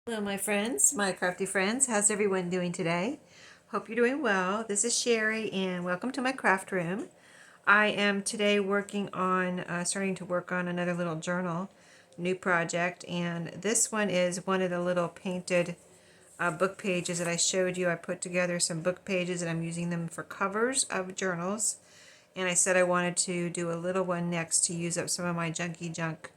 Hello my friends, my crafty friends. How's everyone doing today? Hope you're doing well. This is Sheree and welcome to my craft room. I am today working on, starting to work on another little journal, new project, and this one is one of the little painted book pages that I showed you. I put together some book pages and I'm using them for covers of journals, and I said I wanted to do a little one next to use up some of my junky junk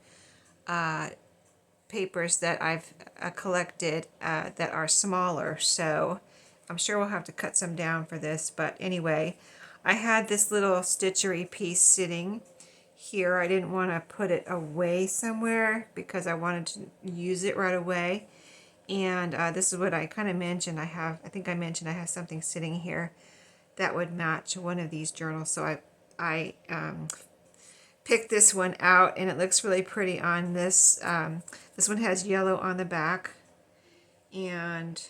papers that I've collected that are smaller, so I'm sure we'll have to cut some down for this. But anyway, I had this little stitchery piece sitting here. I didn't want to put it away somewhere because I wanted to use it right away. And this is what I kind of mentioned. I think I mentioned I have something sitting here that would match one of these journals. So I picked this one out, and it looks really pretty on this. This one has yellow on the back, and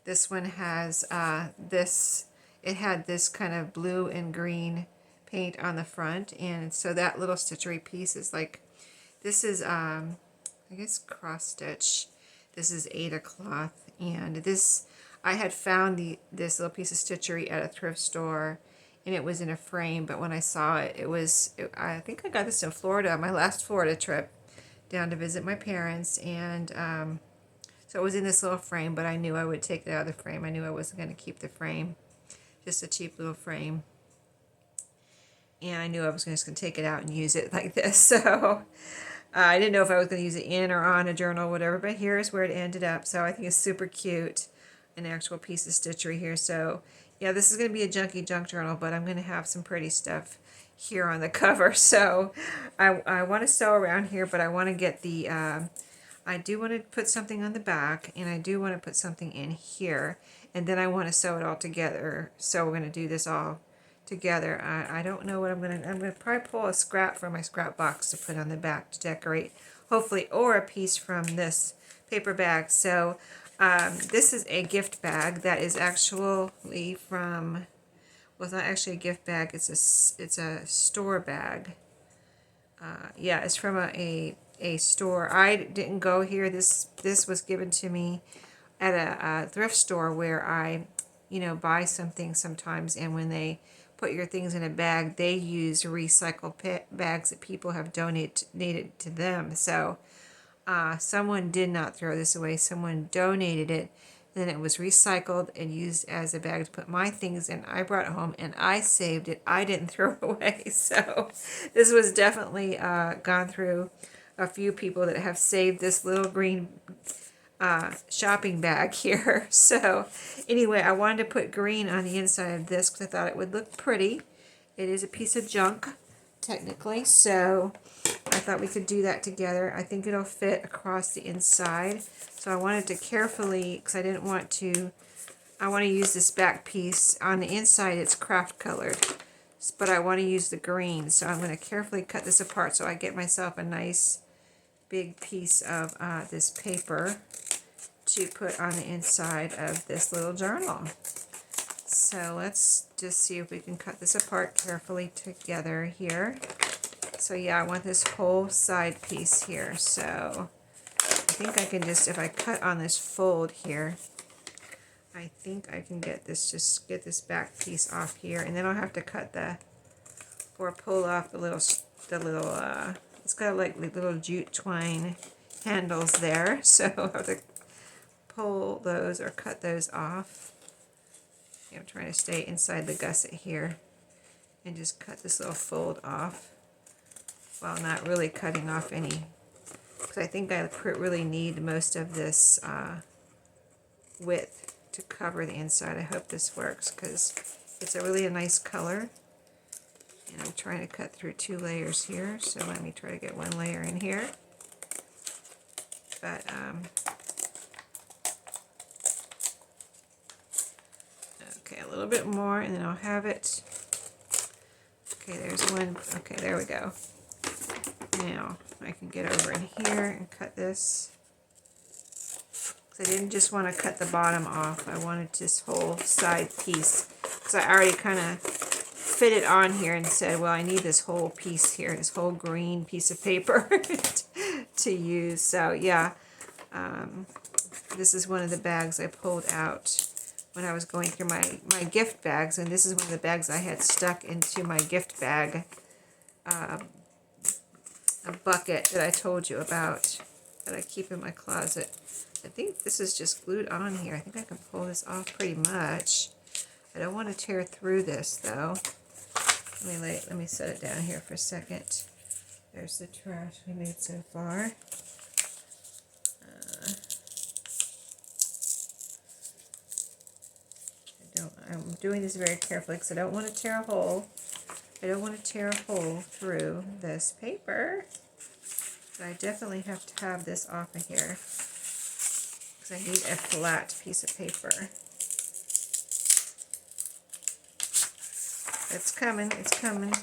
this one has it had this kind of blue and green paint on the front, and so that little stitchery piece is like, this is I guess cross stitch. This is Ada cloth, and this, I had found this little piece of stitchery at a thrift store, and it was in a frame, but when I saw it, I think I got this in Florida, my last Florida trip down to visit my parents, and so it was in this little frame, but I knew I would take it out of the frame. I knew I wasn't going to keep the frame, just a cheap little frame, and I knew I was just going to take it out and use it like this, so I didn't know if I was going to use it in or on a journal or whatever, but here's where it ended up. So I think it's super cute, an actual piece of stitchery here. So yeah, this is going to be a junky junk journal, but I'm going to have some pretty stuff here on the cover. So I want to sew around here, but I want to get the, I do want to put something on the back, and I do want to put something in here, and then I want to sew it all together. So we're going to do this all together. I don't know what I'm going to probably pull a scrap from my scrap box to put on the back to decorate, hopefully, or a piece from this paper bag. So this is a gift bag that is actually from, well, it's not actually a gift bag, it's a store bag. Yeah, it's from a store. I didn't go here. This was given to me at a thrift store where I, buy something sometimes, and when they put your things in a bag, they use recycled bags that people have donated to them. So someone did not throw this away. Someone donated it. Then it was recycled and used as a bag to put my things in. I brought it home and I saved it. I didn't throw it away. So this was definitely gone through a few people that have saved this little green shopping bag here. So anyway, I wanted to put green on the inside of this because I thought it would look pretty. It is a piece of junk, technically, so I thought we could do that together. I think it'll fit across the inside. So I wanted to carefully, because I want to use this back piece. On the inside, it's craft colored, but I want to use the green. So I'm going to carefully cut this apart so I get myself a nice big piece of this paper to put on the inside of this little journal. So let's just see if we can cut this apart carefully together here. So yeah, I want this whole side piece here. So I think I can just, if I cut on this fold here, I think I can get this back piece off here, and then I'll have to cut or pull off the little, it's got like little jute twine handles there. So I'll have to pull those or cut those off. I'm trying to stay inside the gusset here and just cut this little fold off while not really cutting off any, because I think I really need most of this width to cover the inside. I hope this works because it's a nice color, and I'm trying to cut through 2 layers here, so let me try to get 1 layer in here. But okay, a little bit more, and then I'll have it. Okay, there's one. Okay, there we go. Now I can get over in here and cut this. Because I didn't just want to cut the bottom off. I wanted this whole side piece. Because I already kind of fit it on here and said, well, I need this whole piece here, this whole green piece of paper to use. So yeah, This is one of the bags I pulled out when I was going through my gift bags, and this is one of the bags I had stuck into my gift bag, a bucket that I told you about that I keep in my closet. I think this is just glued on here. I think I can pull this off pretty much. I don't want to tear through this though. Let me set it down here for a second. There's the trash we made so far. I'm doing this very carefully because I don't want to tear a hole. I don't want to tear a hole through this paper. But I definitely have to have this off of here because I need a flat piece of paper. It's coming, it's coming.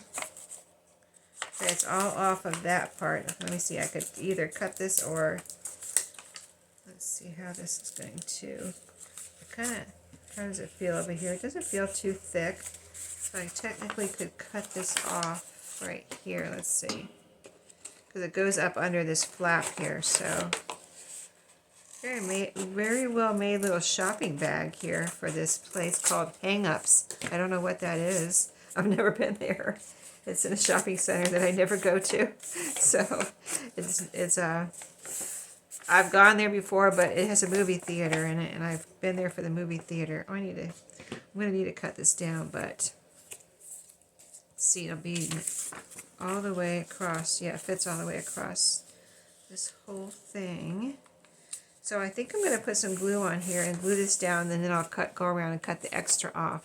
Okay, it's all off of that part. Let me see, I could either cut this or, let's see how this is going to, how does it feel over here? It doesn't feel too thick, so I technically could cut this off right here. Let's see, because it goes up under this flap here. So very well made little shopping bag here for this place called Hang Ups. I don't know what that is. I've never been there. It's in a shopping center that I never go to. So it's I've gone there before, but it has a movie theater in it, and I've been there for the movie theater. I'm gonna need to cut this down, but let's see, it'll be all the way across. Yeah, it fits all the way across this whole thing. So I think I'm gonna put some glue on here and glue this down, and then I'll go around and cut the extra off,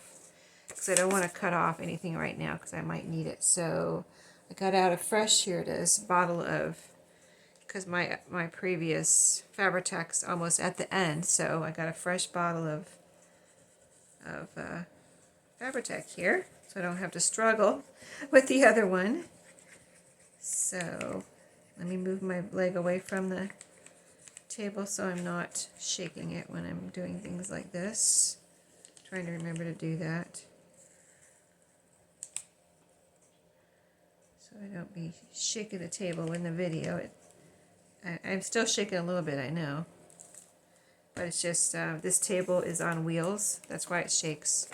because I don't want to cut off anything right now because I might need it. So I got out a fresh, here it is, bottle of, because my previous Fabri-Tac's almost at the end, so I got a fresh bottle of Fabri-Tac here, so I don't have to struggle with the other one. So let me move my leg away from the table so I'm not shaking it when I'm doing things like this. Trying to remember to do that, so I don't be shaking the table in the video. I'm still shaking a little bit, I know, but it's just this table is on wheels. That's why it shakes,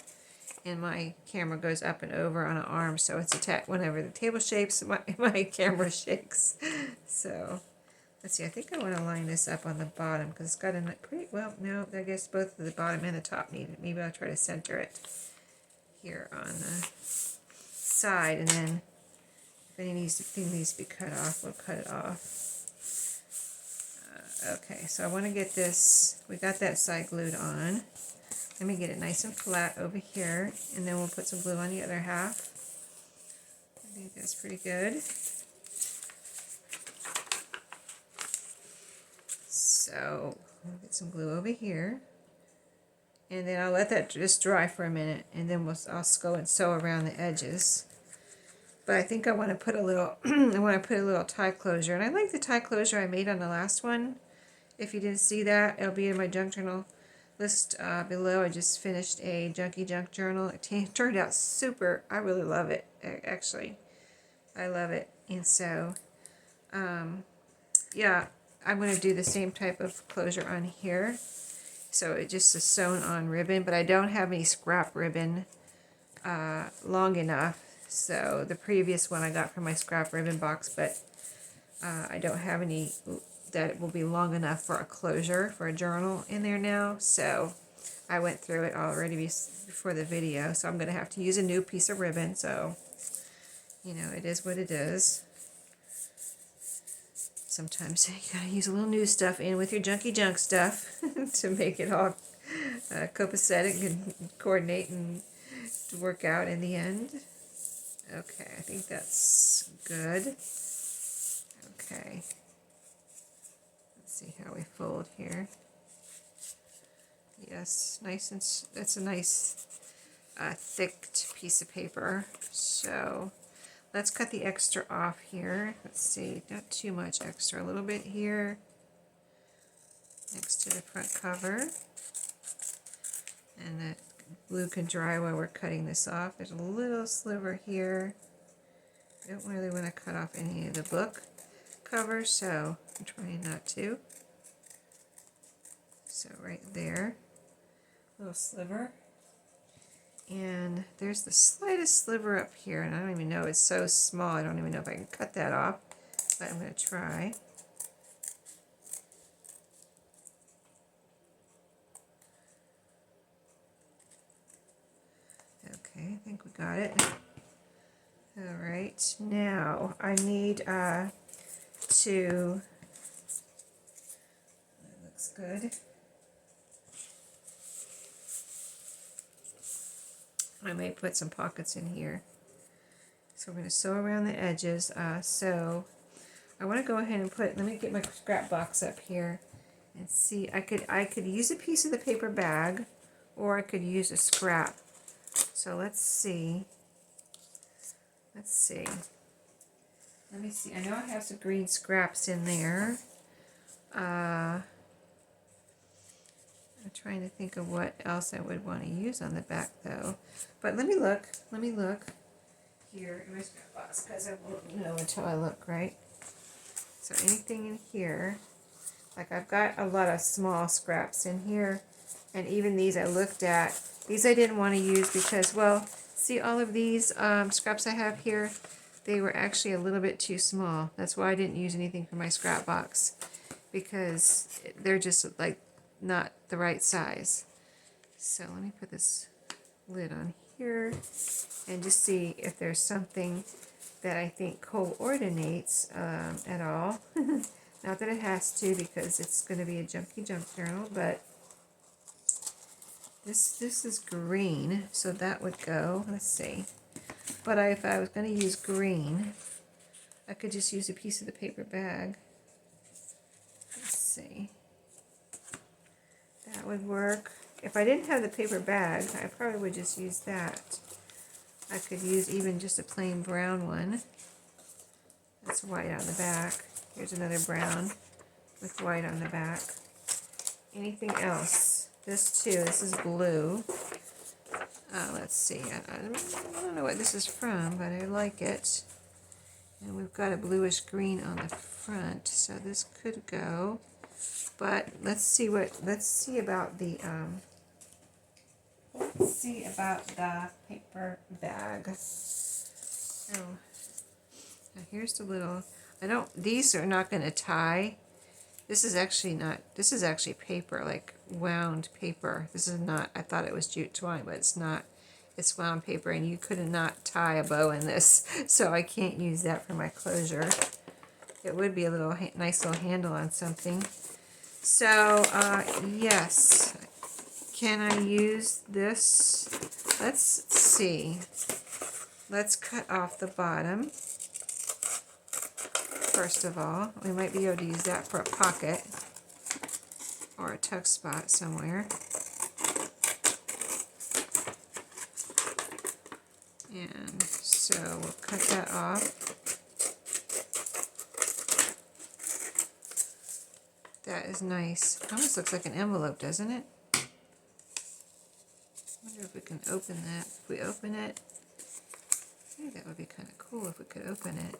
and my camera goes up and over on an arm, so it's attached. Whenever the table shakes, my camera shakes. So let's see. I think I want to line this up on the bottom because it's got a pretty well. No, I guess both the bottom and the top need it. Maybe I'll try to center it here on the side, and then if anything needs to be cut off, we'll cut it off. Okay, so I want to get this, we got that side glued on. Let me get it nice and flat over here, and then we'll put some glue on the other half. I think that's pretty good. So I'll get some glue over here, and then I'll let that just dry for a minute, and then I'll go and sew around the edges. But I think I want to put a little, I want to put a little tie closure, and I like the tie closure I made on the last one. If you didn't see that, it'll be in my junk journal list below. I just finished a Junky junk journal. It turned out super. I really love it, actually. I love it. And so, yeah, I'm going to do the same type of closure on here. So it just is sewn on ribbon, but I don't have any scrap ribbon long enough. So the previous one I got from my scrap ribbon box, but I don't have any that will be long enough for a closure for a journal in there now. So I went through it already before the video, so I'm going to have to use a new piece of ribbon. So, you know, it is what it is. Sometimes you gotta use a little new stuff in with your junky junk stuff to make it all copacetic and coordinate and work out in the end. Okay, I think that's good. Okay. Let's see how we fold here. Yes, nice, and that's a nice thick piece of paper. So let's cut the extra off here. Let's see, not too much extra, a little bit here next to the front cover. And that glue can dry while we're cutting this off. There's a little sliver here. I don't really want to cut off any of the book cover, so I'm trying not to. So right there, little sliver. And there's the slightest sliver up here, and I don't even know, it's so small, I don't even know if I can cut that off, but I'm going to try. Okay, I think we got it. Alright, now I need to, that looks good. I may put some pockets in here. So we're going to sew around the edges. So I want to go ahead and put, let me get my scrap box up here and see, I could use a piece of the paper bag, or I could use a scrap. So let's see. Let's see. Let me see. I know I have some green scraps in there. I'm trying to think of what else I would want to use on the back though. But let me look. Let me look here in my scrap box, because I won't know until I look, right? So anything in here, like I've got a lot of small scraps in here, and even these I looked at. These I didn't want to use because, well, see all of these scraps I have here, they were actually a little bit too small. That's why I didn't use anything for my scrap box, because they're just like not the right size. So let me put this lid on here and just see if there's something that I think coordinates at all. Not that it has to, because it's going to be a Junky junk journal, but this is green, so that would go. Let's see. But if I was going to use green, I could just use a piece of the paper bag. Let's see. That would work. If I didn't have the paper bag, I probably would just use that. I could use even just a plain brown one. That's white on the back. Here's another brown with white on the back. Anything else? This too, this is blue. Let's see, I don't know what this is from, but I like it. And we've got a bluish green on the front, so this could go. But let's see about the paper bag. Oh, now here's the little, these are not going to tie. This is actually paper, like wound paper. This is not, I thought it was jute twine, but it's not. It's wound paper, and you could not tie a bow in this, so I can't use that for my closure. It would be a little nice little handle on something. So, yes. Can I use this? Let's see. Let's cut off the bottom. First of all, we might be able to use that for a pocket or a tuck spot somewhere. And so we'll cut that off. That is nice. It almost looks like an envelope, doesn't it? I wonder if we can open that. If we open it, I think that would be kind of cool if we could open it.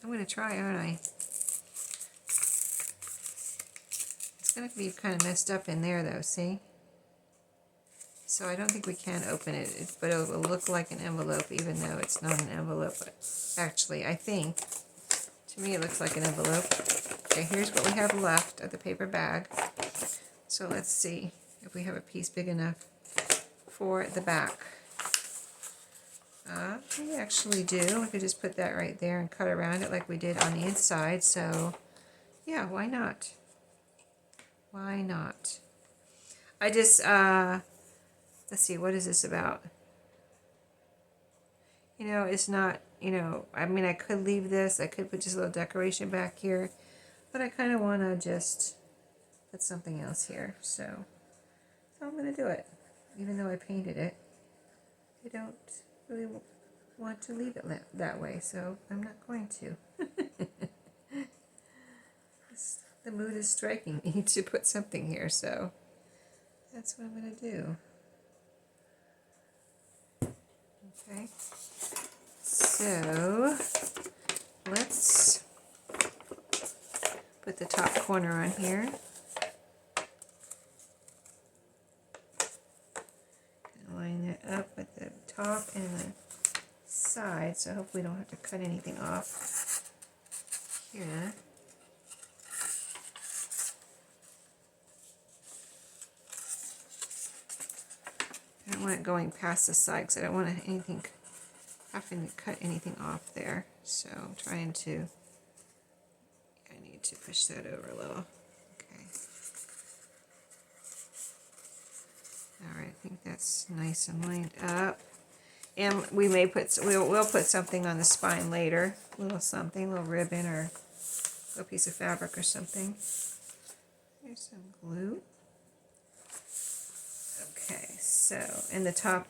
I'm going to try, aren't I? It's going to be kind of messed up in there though, see? So I don't think we can open it, but it will look like an envelope even though it's not an envelope. But actually, I think, to me it looks like an envelope. Okay, here's what we have left of the paper bag. So let's see if we have a piece big enough for the back. We actually do. We could just put that right there and cut around it like we did on the inside. So, yeah, why not? Why not? I just, let's see, what is this about? You know, it's not, you know, I mean, I could leave this. I could put just a little decoration back here. But I kind of want to just put something else here. So I'm going to do it. Even though I painted it, I don't really want to leave it that way, so I'm not going to. The mood is striking me to put something here, so that's what I'm going to do. Okay, So let's put the top corner on here. Line it up at the top and the side, so hopefully we don't have to cut anything off here. I don't want it going past the side because I don't want anything having to cut anything off there. So I'm trying to, I need to push that over a little. Okay. Alright, I think that's nice and lined up. And we may put, we'll put something on the spine later. A little something, a little ribbon or a piece of fabric or something. Here's some glue. Okay, so, and the top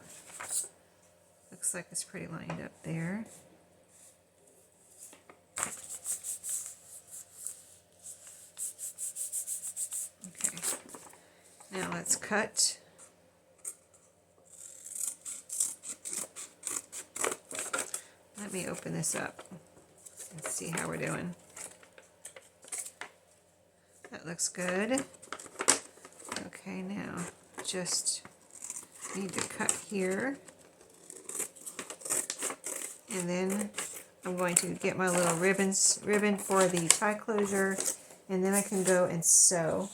looks like it's pretty lined up there. Okay, now let's cut. Let me open this up and see how we're doing. That looks good. Okay, now just need to cut here. And then I'm going to get my little ribbon for the tie closure, and then I can go and sew,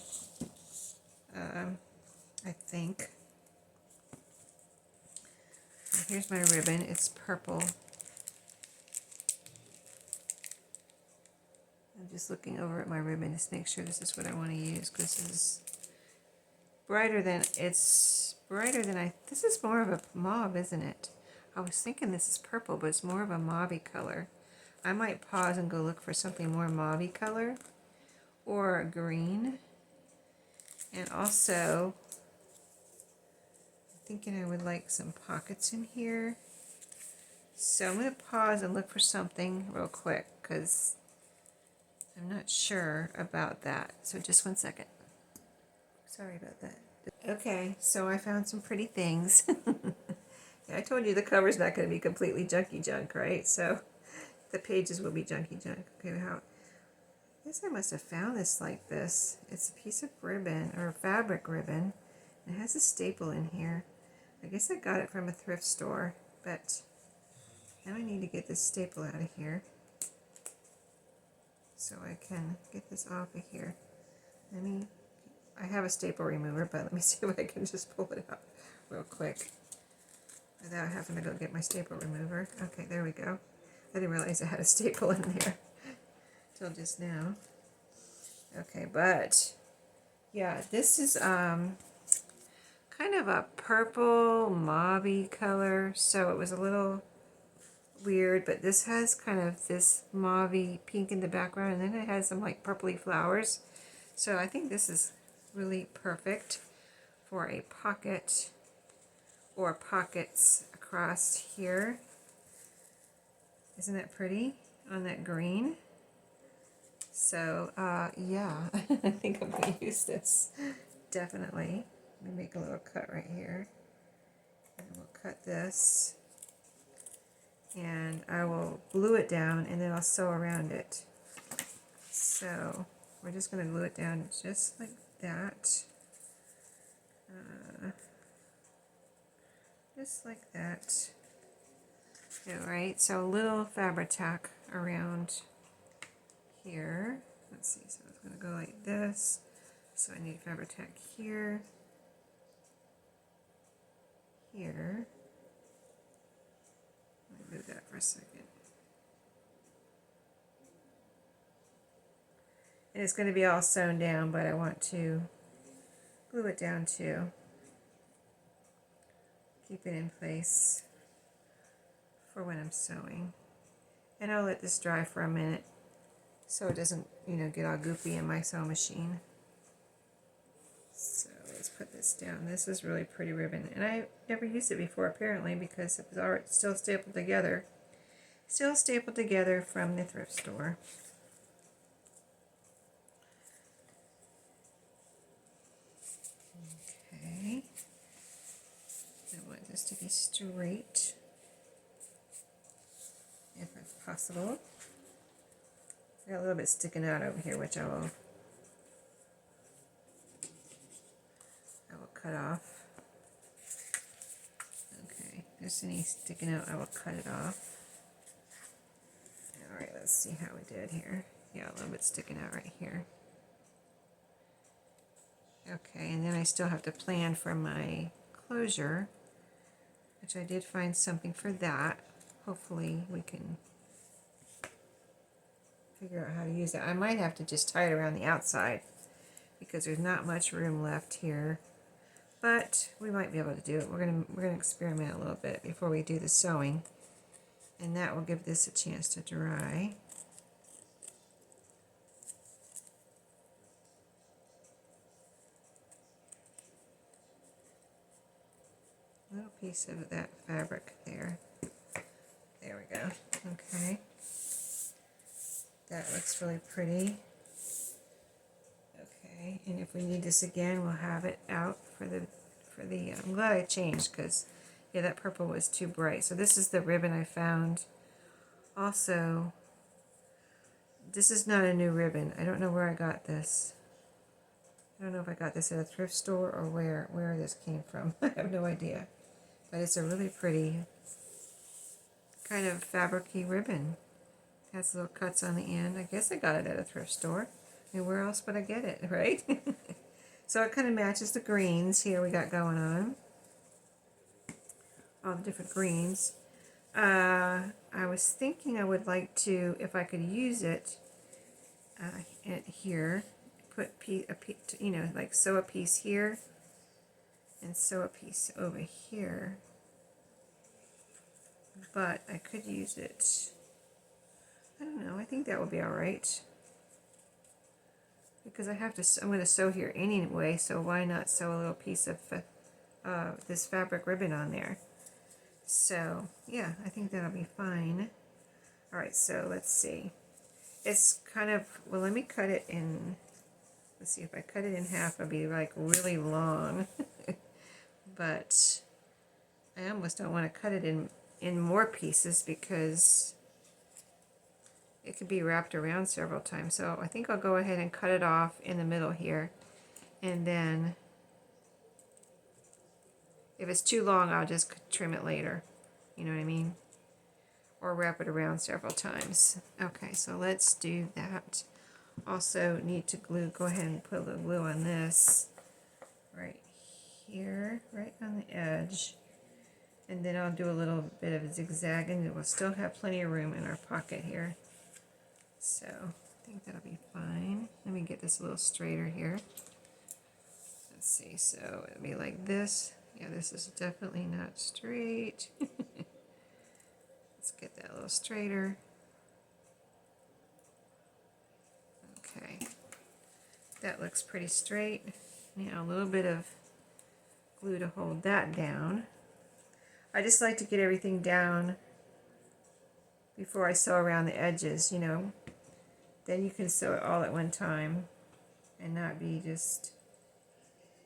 I think. Here's my ribbon, it's purple. I'm just looking over at my ribbon to make sure this is what I want to use, because this is brighter than, this is more of a mauve, isn't it? I was thinking this is purple, but it's more of a mauve-y color. I might pause and go look for something more mauve-y color, or green. And also, I'm thinking I would like some pockets in here. So I'm going to pause and look for something real quick, because I'm not sure about that. So just one second. Sorry about that. Okay, so I found some pretty things. Yeah, I told you the cover's not going to be completely junky junk, right? So the pages will be junky junk. Okay, I guess I must have found this like this. It's a piece of ribbon, or fabric ribbon. It has a staple in here. I guess I got it from a thrift store, but now I need to get this staple out of here so I can get this off of here. I have a staple remover, but let me see if I can just pull it out real quick without having to go get my staple remover. Okay, there we go. I didn't realize I had a staple in there till just now. Okay, but yeah, this is kind of a purple mauve-y color, so it was a little weird, but this has kind of this mauve pink in the background, and then it has some like purpley flowers. So I think this is really perfect for a pocket or pockets across here. Isn't that pretty on that green? So yeah, I think I'm going to use this, definitely. Let me make a little cut right here, and we'll cut this, and I will glue it down, and then I'll sew around it. So we're just going to glue it down just like that, just like that. Alright, so a little fabric tack around here. Let's see, so it's going to go like this. So I need fabric tack here, here. Let me move that for a second. And it's going to be all sewn down, but I want to glue it down too. Keep it in place for when I'm sewing. And I'll let this dry for a minute so it doesn't, get all goopy in my sewing machine. So let's put this down. This is really pretty ribbon, and I never used it before apparently because it was already still stapled together. Still stapled together from the thrift store. Okay. I want this to be straight. possible. Got a little bit sticking out over here, which I will cut off. Okay, if there's any sticking out, I will cut it off. Alright, let's see how we did here. Yeah, a little bit sticking out right here. Okay, and then I still have to plan for my closure, which I did find something for that. Hopefully we can figure out how to use it. I might have to just tie it around the outside because there's not much room left here, but we might be able to do it. We're gonna experiment a little bit before we do the sewing, and that will give this a chance to dry. A little piece of that fabric there. There we go. Okay. That looks really pretty. Okay, and if we need this again, we'll have it out for the I'm glad I changed because, yeah, that purple was too bright. So this is the ribbon I found. Also, this is not a new ribbon. I don't know where I got this. I don't know if I got this at a thrift store or where this came from. I have no idea. But it's a really pretty kind of fabric-y ribbon. It has little cuts on the end. I guess I got it at a thrift store. I mean, where else would I get it, right? So it kind of matches the greens here we got going on. All the different greens. I was thinking I would like to, if I could use it here, put you know, like sew a piece here and sew a piece over here. But I could use it, I don't know, I think that would be alright. Because I have to, I'm going to sew here anyway, so why not sew a little piece of this fabric ribbon on there? So, yeah, I think that'll be fine. Alright, so let's see. It's kind of, well, let me cut it in, let's see, if I cut it in half, it'll be like really long. But I almost don't want to cut it in more pieces because it could be wrapped around several times. So I think I'll go ahead and cut it off in the middle here. And then if it's too long, I'll just trim it later. You know what I mean? Or wrap it around several times. Okay, so let's do that. Also need to glue, go ahead and put a little glue on this right here, right on the edge. And then I'll do a little bit of zigzagging, and we'll still have plenty of room in our pocket here. So I think that'll be fine. Let me get this a little straighter here. Let's see, so it'll be like this. Yeah, this is definitely not straight. Let's get that a little straighter. Okay, that looks pretty straight. Now a little bit of glue to hold that down. I just like to get everything down before I sew around the edges, you know. Then you can sew it all at one time and not be just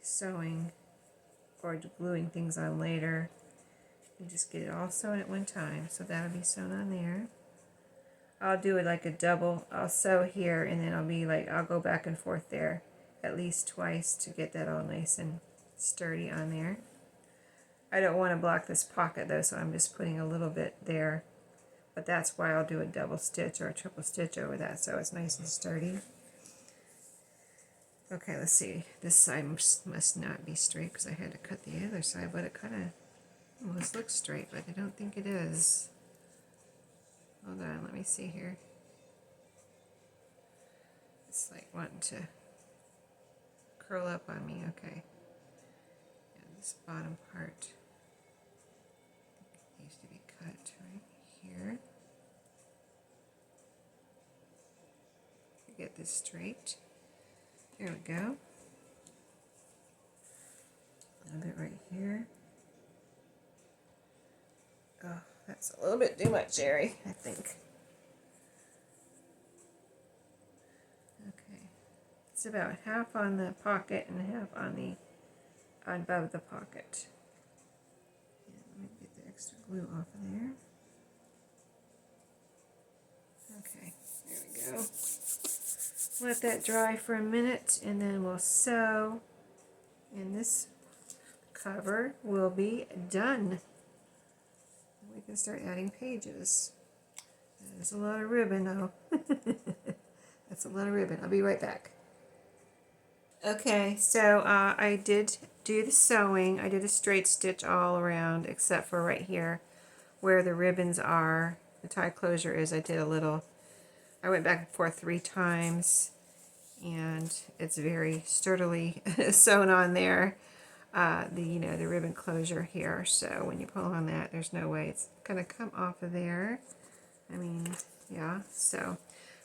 sewing or gluing things on later. You just get it all sewn at one time. So that'll be sewn on there. I'll do it like a double. I'll sew here and then I'll go back and forth there at least twice to get that all nice and sturdy on there. I don't want to block this pocket though, so I'm just putting a little bit there. But that's why I'll do a double stitch or a triple stitch over that so it's nice and sturdy. Okay, let's see. This side must not be straight because I had to cut the other side, but it kind of almost looks straight, but I don't think it is. Hold on, let me see here. It's like wanting to curl up on me. Okay. Yeah, this bottom part needs to be cut right here. Get this straight. There we go. A little bit right here. Oh, that's a little bit too much, Sheree, I think. Okay. It's about half on the pocket and half on above the pocket. And let me get the extra glue off of there. Okay, there we go. Let that dry for a minute and then we'll sew, and this cover will be done. We can start adding pages. There's a lot of ribbon though. That's a lot of ribbon. I'll be right back. Okay, so I did do the sewing. I did a straight stitch all around except for right here where the ribbons are, the tie closure is. I did a little, I went back and forth 3 times and it's very sturdily sewn on there. The ribbon closure here, so when you pull on that, there's no way it's gonna come off of there. I mean, yeah, so,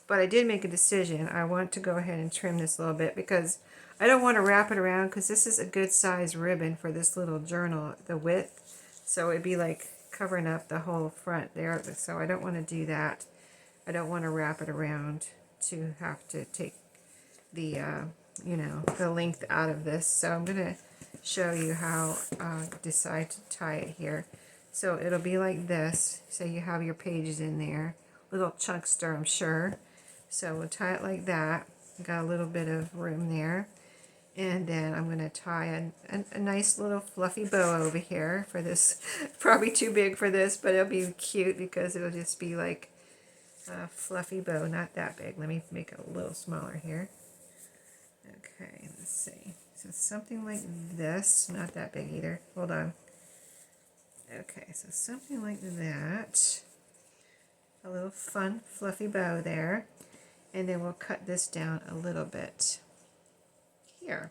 but I did make a decision. I want to go ahead and trim this a little bit because I don't want to wrap it around, because this is a good size ribbon for this little journal, the width, so it'd be like covering up the whole front there, so I don't want to do that. I don't want to wrap it around to have to take the the length out of this, so I'm gonna show you how I decide to tie it here. So it'll be like this. So you have your pages in there, little chunkster, I'm sure. So we'll tie it like that. Got a little bit of room there, and then I'm gonna tie a nice little fluffy bow over here for this. Probably too big for this, but it'll be cute because it'll just be like a fluffy bow, not that big. Let me make it a little smaller here. Okay, let's see. So something like this, not that big either. Hold on. Okay, so something like that. A little fun, fluffy bow there. And then we'll cut this down a little bit here.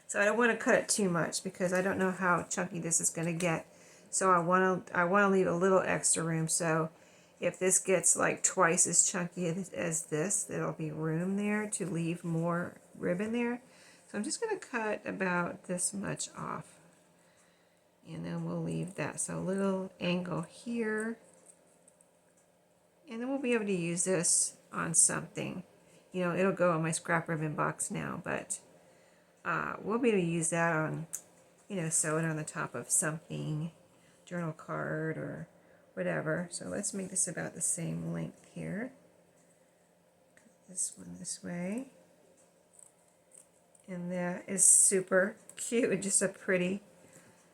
So I don't want to cut it too much because I don't know how chunky this is going to get. So I want to leave a little extra room. So if this gets like twice as chunky as this, there'll be room there to leave more ribbon there. So I'm just going to cut about this much off. And then we'll leave that. So a little angle here. And then we'll be able to use this on something. You know, it'll go in my scrap ribbon box now, but we'll be able to use that on, sew it on the top of something, journal card or whatever. So let's make this about the same length here. Cut this one this way. And that is super cute. Just a pretty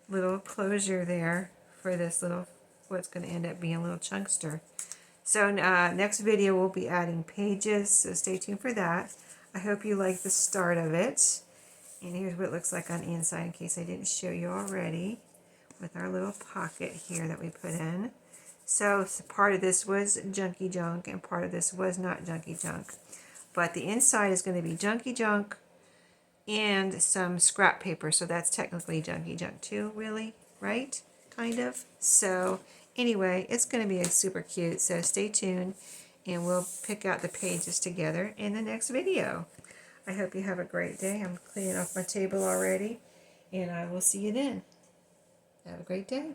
little closure there for this little, what's going to end up being a little chunkster. So next video we'll be adding pages, so stay tuned for that. I hope you like the start of it. And here's what it looks like on the inside in case I didn't show you already, with our little pocket here that we put in. So part of this was Junky Junk and part of this was not Junky Junk. But the inside is going to be Junky Junk and some scrap paper, so that's technically Junky Junk too, really, right? Kind of. So anyway, it's going to be super cute, so stay tuned and we'll pick out the pages together in the next video. I hope you have a great day. I'm cleaning off my table already, and I will see you then. Have a great day.